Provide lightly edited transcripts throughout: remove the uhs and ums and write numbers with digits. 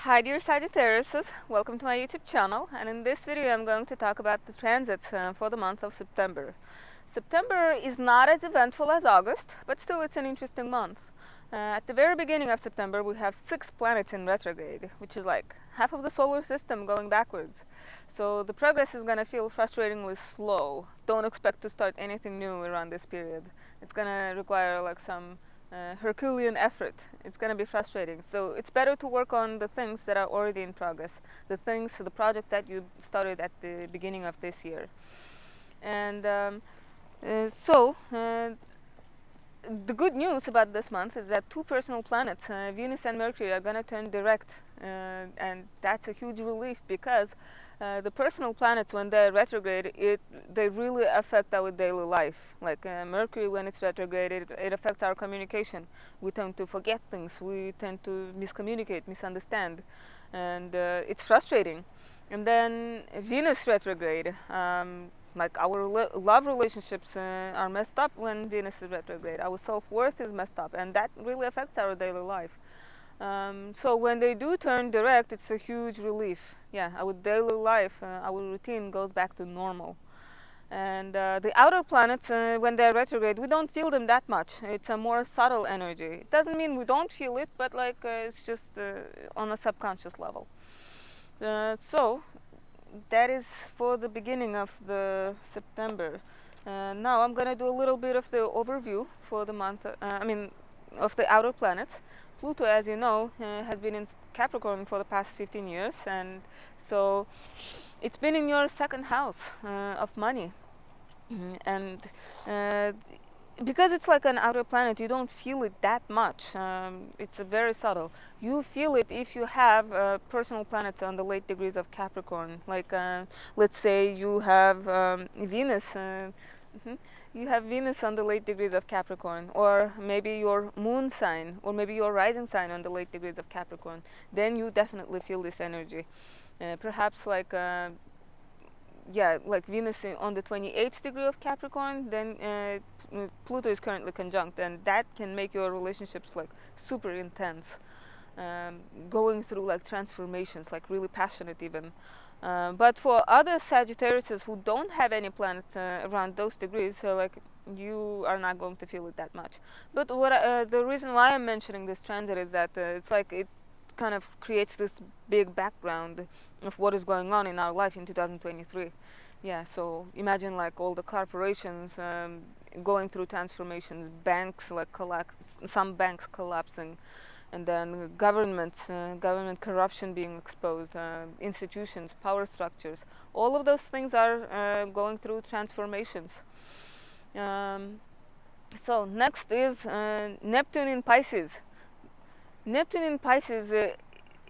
Hi dear Sagittarius, welcome to my YouTube channel, and in this video I'm going to talk about the transits for the month of September. September is not as eventful as August, but still it's an interesting month. At the very beginning of September we have 6 planets in retrograde, which is like half of the solar system going backwards. So the progress is going to feel frustratingly slow. Don't expect to start anything new around this period. It's going to require like some Herculean effort. It's going to be frustrating. So it's better to work on the things that are already in progress, the projects that you started at the beginning of this year. And the good news about this month is that 2 personal planets, Venus and Mercury, are going to turn direct, and that's a huge relief because the personal planets, when they're retrograde, they really affect our daily life. Like Mercury, when it's retrograde, it affects our communication. We tend to forget things. We tend to miscommunicate, misunderstand, and it's frustrating. And then Venus retrograde. Like our love relationships are messed up when Venus is retrograde. Our self-worth is messed up, and that really affects our daily life. So when they do turn direct, it's a huge relief. Yeah, our daily life, our routine goes back to normal. And the outer planets, when they're retrograde, we don't feel them that much. It's a more subtle energy. It doesn't mean we don't feel it, but like it's just on a subconscious level. So that is for the beginning of the September. Now I'm gonna do a little bit of the overview for the month. Of the outer planets. Pluto, as you know, has been in Capricorn for the past 15 years, and so it's been in your second house of money. And uh, because it's like an outer planet, you don't feel it that much. It's very subtle. You feel it if you have personal planets on the late degrees of Capricorn. Like, let's say you have Venus. Mhm. You have Venus on the late degrees of Capricorn, or maybe your moon sign, or maybe your rising sign on the late degrees of Capricorn. Then you definitely feel this energy. Perhaps like like Venus on the 28th degree of Capricorn, then Pluto is currently conjunct, and that can make your relationships like super intense, going through like transformations, like really passionate even. But for other Sagittariuses who don't have any planets around those degrees, so like you are not going to feel it that much. But the reason why I'm mentioning this transit is that it's like it kind of creates this big background of what is going on in our life in 2023. Yeah, so imagine like all the corporations going through transformations, banks like some banks collapsing, and then government corruption being exposed, institutions, power structures. All of those things are going through transformations. Um, so next is Neptune in Pisces. Neptune in Pisces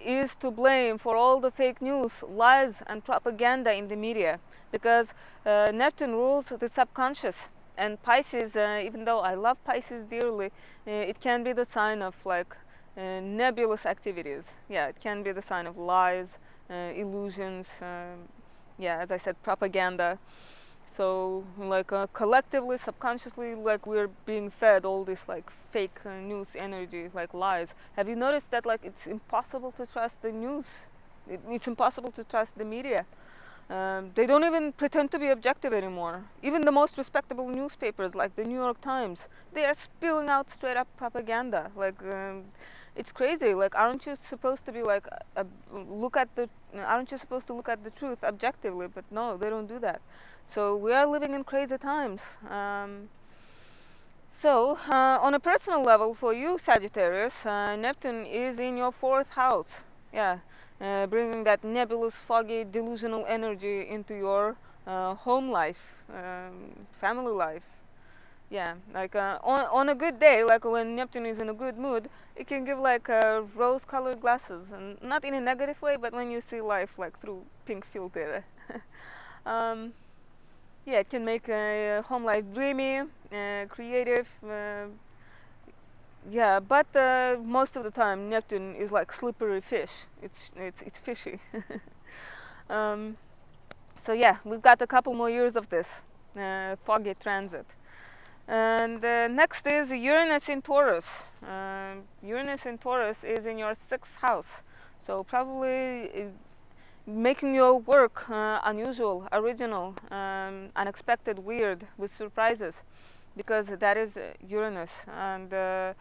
is to blame for all the fake news, lies, and propaganda in the media, because Neptune rules the subconscious. And Pisces, even though I love Pisces dearly, it can be the sign of like nebulous activities. Yeah, it can be the sign of lies, illusions, yeah, as I said, propaganda. So like collectively, subconsciously, like we're being fed all this like fake news energy, like lies. Have you noticed that like it's impossible to trust the news? It's impossible to trust the media. They don't even pretend to be objective anymore. Even the most respectable newspapers, like the New York Times, they are spewing out straight up propaganda. Like, it's crazy. Like, aren't you supposed to be like, look at the? Aren't you supposed to look at the truth objectively? But no, they don't do that. So we are living in crazy times. On a personal level, for you, Sagittarius, Neptune is in your 4th house. Yeah, bringing that nebulous, foggy, delusional energy into your home life, family life. Yeah, like on a good day, like when Neptune is in a good mood, it can give like rose-colored glasses, and not in a negative way, but when you see life like through pink filter. um, yeah, it can make home life dreamy, creative. Yeah, but most of the time Neptune is like slippery fish. It's fishy. um, so yeah, we've got a couple more years of this foggy transit. And next is Uranus in Taurus. Uranus in Taurus is in your 6th house. So probably making your work unusual, original, unexpected, weird, with surprises, because that is Uranus, and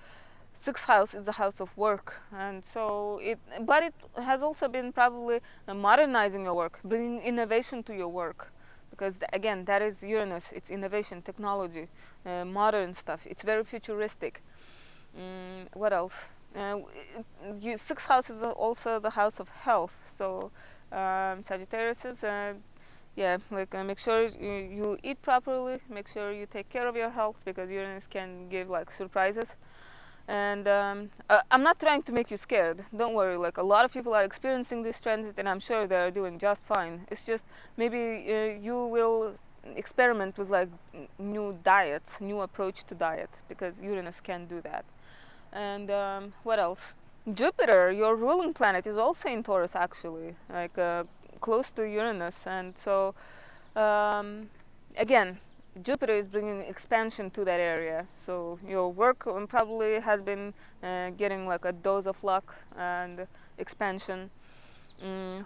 sixth house is the house of work, and so but it has also been probably modernizing your work, bringing innovation to your work, because again, that is Uranus. It's innovation, technology, modern stuff. It's very futuristic. What else? Sixth house is also the house of health. So Sagittarius is, yeah, like make sure you eat properly. Make sure you take care of your health, because Uranus can give like surprises. And I'm not trying to make you scared. Don't worry. Like, a lot of people are experiencing this transit, and I'm sure they're doing just fine. It's just maybe you will experiment with like new diets, new approach to diet, because Uranus can do that. And what else? Jupiter, your ruling planet, is also in Taurus, actually, like close to Uranus, and so um, again, Jupiter is bringing expansion to that area. So your work probably has been getting like a dose of luck and expansion.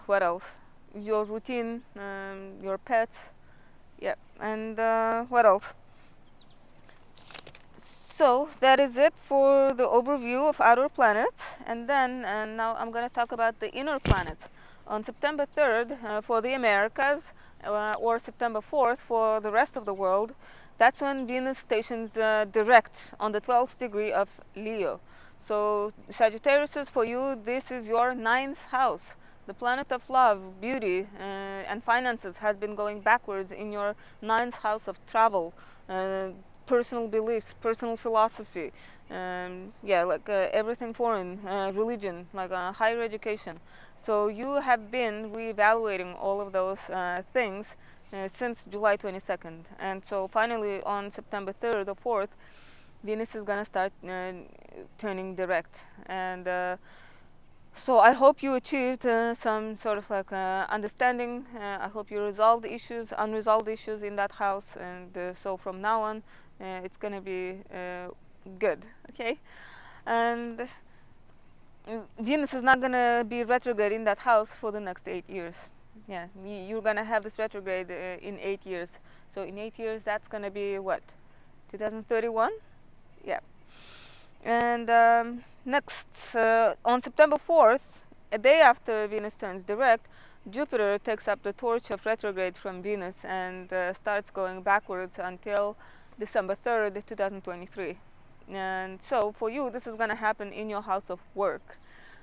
What else? Your routine, your pets, yeah, and what else? So that is it for the overview of outer planets, and then now I'm going to talk about the inner planets. On September 3rd for the Americas, or September 4th for the rest of the world, that's when Venus stations direct on the 12th degree of Leo. So Sagittarius, for you, this is your ninth house. The planet of love, beauty, and finances has been going backwards in your ninth house of travel, personal beliefs, personal philosophy, yeah, like everything foreign, religion, like higher education. So you have been reevaluating all of those things since July 22nd. And so finally on September 3rd or 4th, Venus is gonna start turning direct. And so I hope you achieved some sort of like understanding. I hope you resolved issues, unresolved issues in that house, and so from now on, it's gonna be good. Okay, and Venus is not gonna be retrograde in that house for the next 8 years. Yeah, you're gonna have this retrograde in 8 years. So in 8 years, that's gonna be what, 2031? Yeah. And next, on September 4th, a day after Venus turns direct, Jupiter takes up the torch of retrograde from Venus and starts going backwards until December 3rd, 2023. And so for you, this is going to happen in your house of work.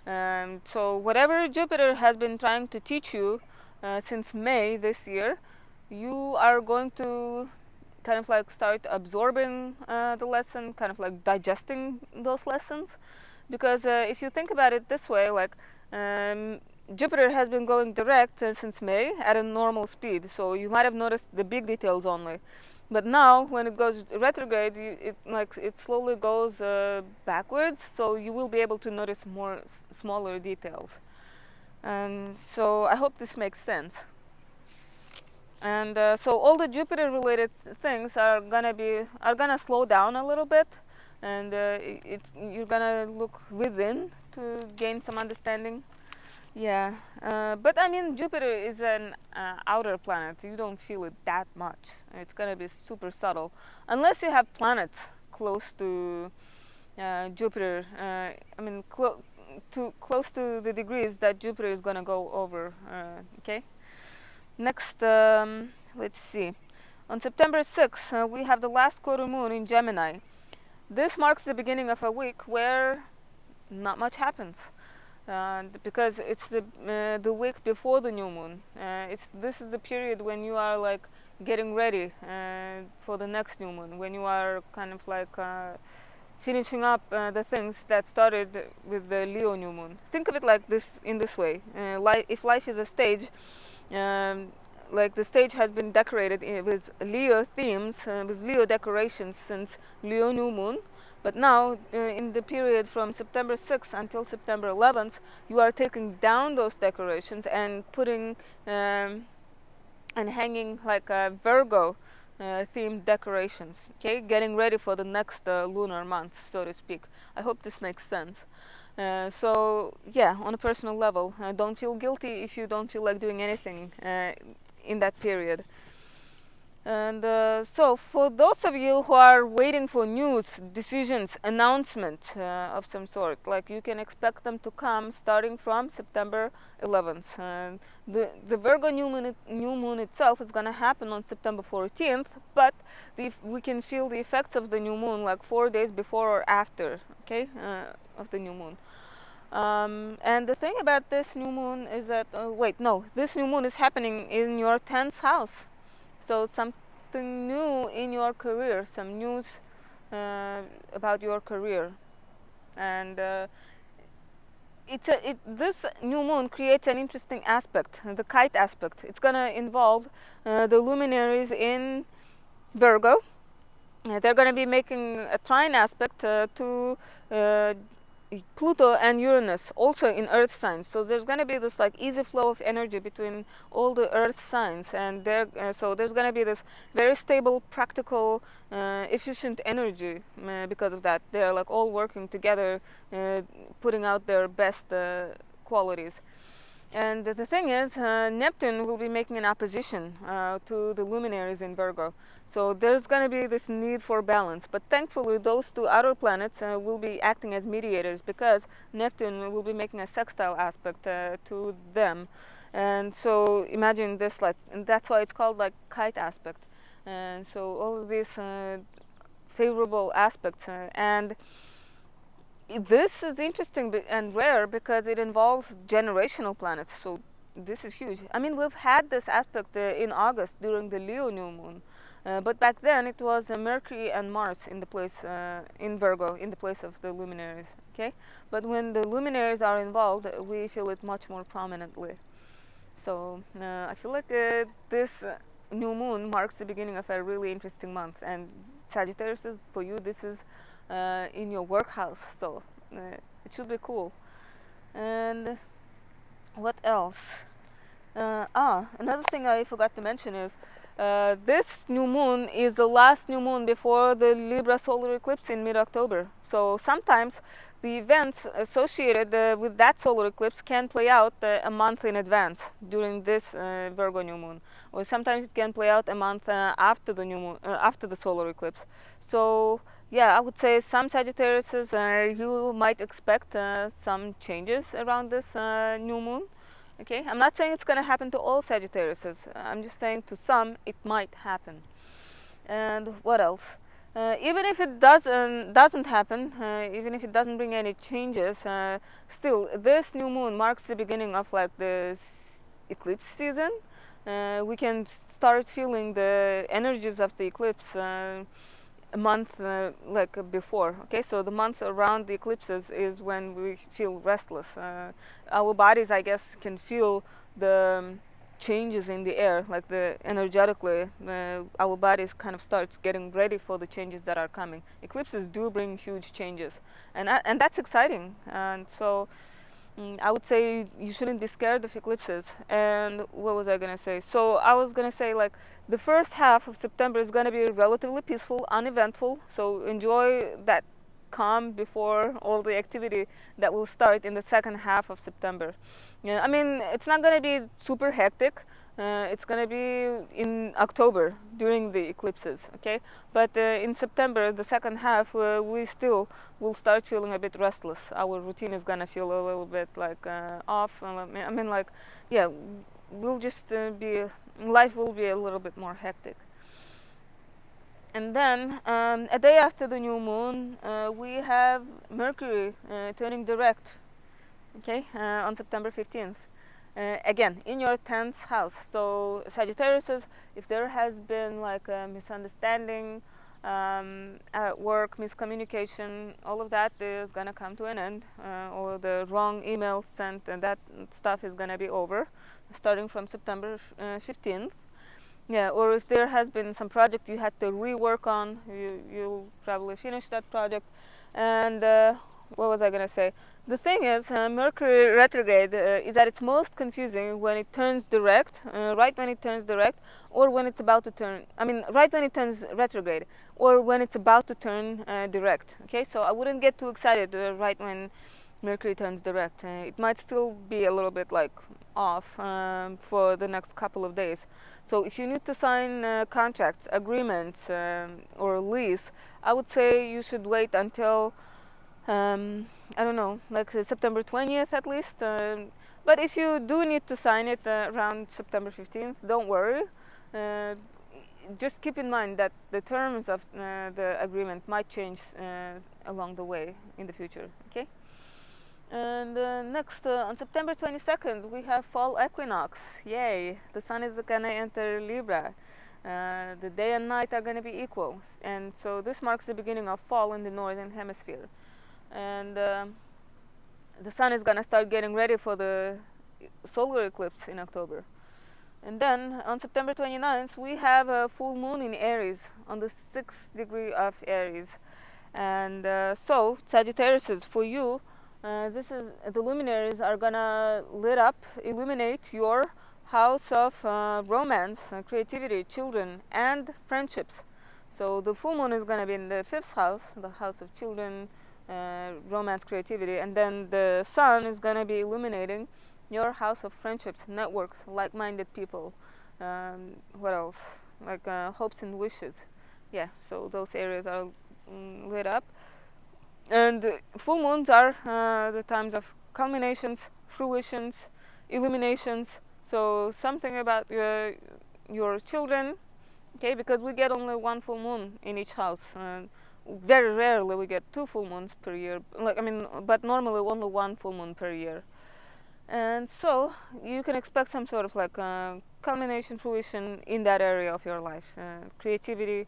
So whatever Jupiter has been trying to teach you since May this year, you are going to kind of like start absorbing the lesson, kind of like digesting those lessons. Because if you think about it this way, like Jupiter has been going direct since May at a normal speed, so you might have noticed the big details only. But now, when it goes retrograde, it slowly goes backwards, so you will be able to notice more smaller details. And so I hope this makes sense. And so all the Jupiter-related things are gonna slow down a little bit, and you're gonna look within to gain some understanding. Yeah, but I mean, Jupiter is an outer planet. You don't feel it that much. It's gonna be super subtle, unless you have planets close to Jupiter. I mean, close to the degrees that Jupiter is gonna go over. Okay. Next, let's see. On September 6th, we have the last quarter moon in Gemini. This marks the beginning of a week where not much happens. Because it's the week before the new moon. This is the period when you are like getting ready for the next new moon, when you are kind of like finishing up the things that started with the Leo new moon. Think of it like this, in this way. If life is a stage, like the stage has been decorated with Leo themes, with Leo decorations since Leo new moon. But now, in the period from September 6th until September 11th, you are taking down those decorations and putting and hanging like Virgo themed decorations. Okay, getting ready for the next lunar month, so to speak. I hope this makes sense. So yeah, on a personal level, don't feel guilty if you don't feel like doing anything in that period. And so, for those of you who are waiting for news, decisions, announcement of some sort, like you can expect them to come starting from September 11th. The Virgo new moon itself is going to happen on September 14th, but we can feel the effects of the new moon like 4 days before or after, okay, of the new moon. And the thing about this new moon is that, wait, no, this new moon is happening in your 10th house. So something new in your career, some news about your career. And this new moon creates an interesting aspect, the kite aspect. It's going to involve the luminaries in Virgo. They're going to be making a trine aspect to Pluto and Uranus, also in Earth signs. So there's going to be this like easy flow of energy between all the Earth signs, and so there's going to be this very stable, practical, efficient energy because of that. They're like all working together, putting out their best qualities. And the thing is, Neptune will be making an opposition to the luminaries in Virgo. So there's going to be this need for balance. But thankfully, those two outer planets will be acting as mediators because Neptune will be making a sextile aspect to them. And so imagine this, like, and that's why it's called like kite aspect. And so all of these favorable aspects and this is interesting and rare because it involves generational planets. So this is huge. I mean, we've had this aspect in August during the Leo new moon, but back then it was Mercury and Mars in the place in Virgo, in the place of the luminaries. Okay, but when the luminaries are involved, we feel it much more prominently. So I feel like this new moon marks the beginning of a really interesting month. And Sagittarius, for you, this is in your work house, so it should be cool. And what else? Another thing I forgot to mention is this new moon is the last new moon before the Libra solar eclipse in mid-October. So sometimes the events associated with that solar eclipse can play out a month in advance during this Virgo new moon, or sometimes it can play out a month after the new moon, after the solar eclipse. So yeah, I would say some Sagittariuses you might expect some changes around this new moon. Okay, I'm not saying it's going to happen to all Sagittariuses. I'm just saying to some it might happen. And what else? Even if it doesn't happen, even if it doesn't bring any changes, still this new moon marks the beginning of like the eclipse season. We can start feeling the energies of the eclipse a month like before. Okay, so the month around the eclipses is when we feel restless. Our bodies, I guess, can feel the changes in the air, like the energetically our bodies kind of starts getting ready for the changes that are coming. Eclipses do bring huge changes, and that's exciting. And so I would say you shouldn't be scared of eclipses. And what was I going to say? So I was going to say, like, the first half of September is going to be relatively peaceful, uneventful. So enjoy that calm before all the activity that will start in the second half of September. Yeah, I mean, it's not going to be super hectic. It's going to be in October during the eclipses, okay? But in September, the second half, we still will start feeling a bit restless. Our routine is going to feel a little bit like off. I mean, like, yeah, we'll just life will be a little bit more hectic. And then a day after the new moon, we have Mercury turning direct, okay, on September 15th. Again, in your 10th house. So Sagittarius, if there has been like a misunderstanding at work, miscommunication, all of that is gonna come to an end, or the wrong email sent, and that stuff is gonna be over, starting from September 15th. Yeah, or if there has been some project you had to rework on, you'll probably finish that project. And what was I gonna say? The thing is, Mercury retrograde is at its most confusing when it turns direct, right when it turns direct, or when it's about to turn. I mean, right when it turns retrograde, or when it's about to turn direct. Okay, so I wouldn't get too excited right when Mercury turns direct. It might still be a little bit like off for the next couple of days. So if you need to sign contracts, agreements, or lease, I would say you should wait until I don't know, like September 20th at least. But if you do need to sign it around September 15th, don't worry. Uh, just keep in mind that the terms of the agreement might change along the way in the future. Okay. And next, on September 22nd, we have fall equinox. Yay! The sun is gonna enter Libra. The day and night are gonna be equal, and so this marks the beginning of fall in the northern hemisphere. And the sun is gonna start getting ready for the solar eclipse in October. And then on September 29th, we have a full moon in Aries on the 6th degree of Aries. And so, Sagittarius, for you, this is the luminaries are gonna illuminate your house of romance, creativity, children, and friendships. So the full moon is gonna be in the 5th house, the house of children, romance, creativity, and then the sun is gonna be illuminating your house of friendships, networks, like-minded people. What else? Like hopes and wishes. Yeah, so those areas are lit up. And full moons are the times of culminations, fruitions, illuminations. So something about your children, okay? Because we get only one full moon in each house. Very rarely we get 2 full moons per year. But normally only 1 full moon per year. And so you can expect some sort of like culmination, fruition in that area of your life, creativity.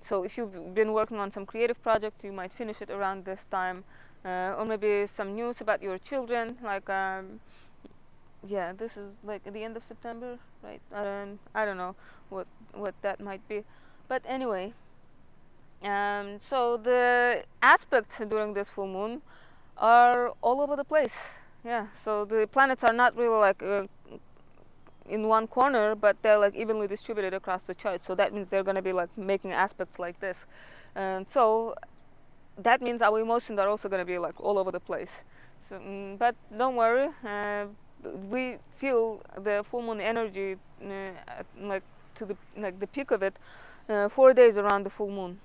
So if you've been working on some creative project, you might finish it around this time, or maybe some news about your children. Like, yeah, this is like at the end of September, right? I don't know what that might be, but anyway. So the aspects during this full moon are all over the place. Yeah, so the planets are not really like in one corner, but they're like evenly distributed across the chart. So that means they're going to be like making aspects like this. And so that means our emotions are also going to be like all over the place. So, but don't worry, we feel the full moon energy like to the peak of it 4 days around the full moon,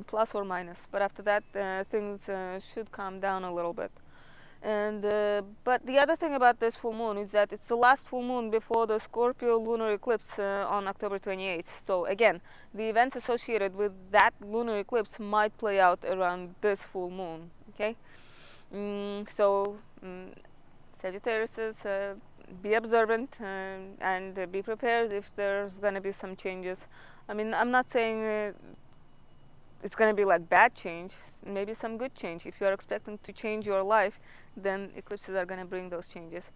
plus or minus. But after that, things should calm down a little bit. And but the other thing about this full moon is that it's the last full moon before the Scorpio lunar eclipse on October 28th. So again, the events associated with that lunar eclipse might play out around this full moon. Okay, Sagittarius, be observant and be prepared if there's gonna be some changes. I mean, I'm not saying it's going to be like bad change, maybe some good change. If you are expecting to change your life, then eclipses are going to bring those changes.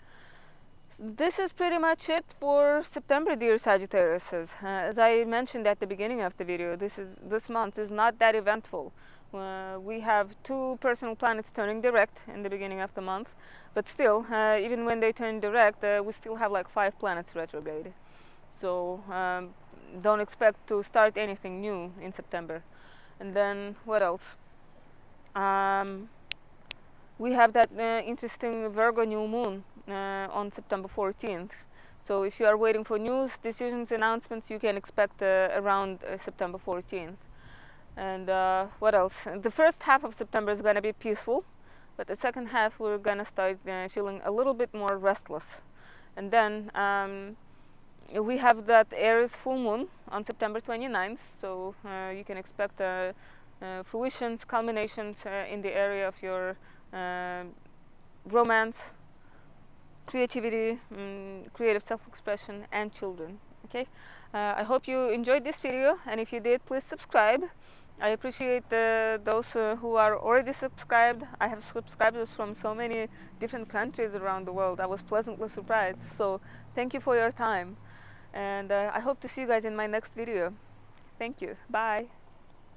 This is pretty much it for September, dear Sagittarius. As I mentioned at the beginning of the video, this month is not that eventful. We have 2 personal planets turning direct in the beginning of the month, but still, even when they turn direct, we still have like 5 planets retrograde. So don't expect to start anything new in September. And then what else? We have that interesting Virgo new moon on September 14th. So if you are waiting for news, decisions, announcements, you can expect around September 14th. And what else? The first half of September is going to be peaceful, but the second half we're going to start feeling a little bit more restless. And then we have that Aries full moon on September 29th, so you can expect fruitions, culminations in the area of your romance, creativity, creative self-expression, and children. Okay, I hope you enjoyed this video, and if you did, please subscribe. I appreciate those who are already subscribed. I have subscribers from so many different countries around the world. I was pleasantly surprised, so thank you for your time. And I hope to see you guys in my next video. Thank you. Bye.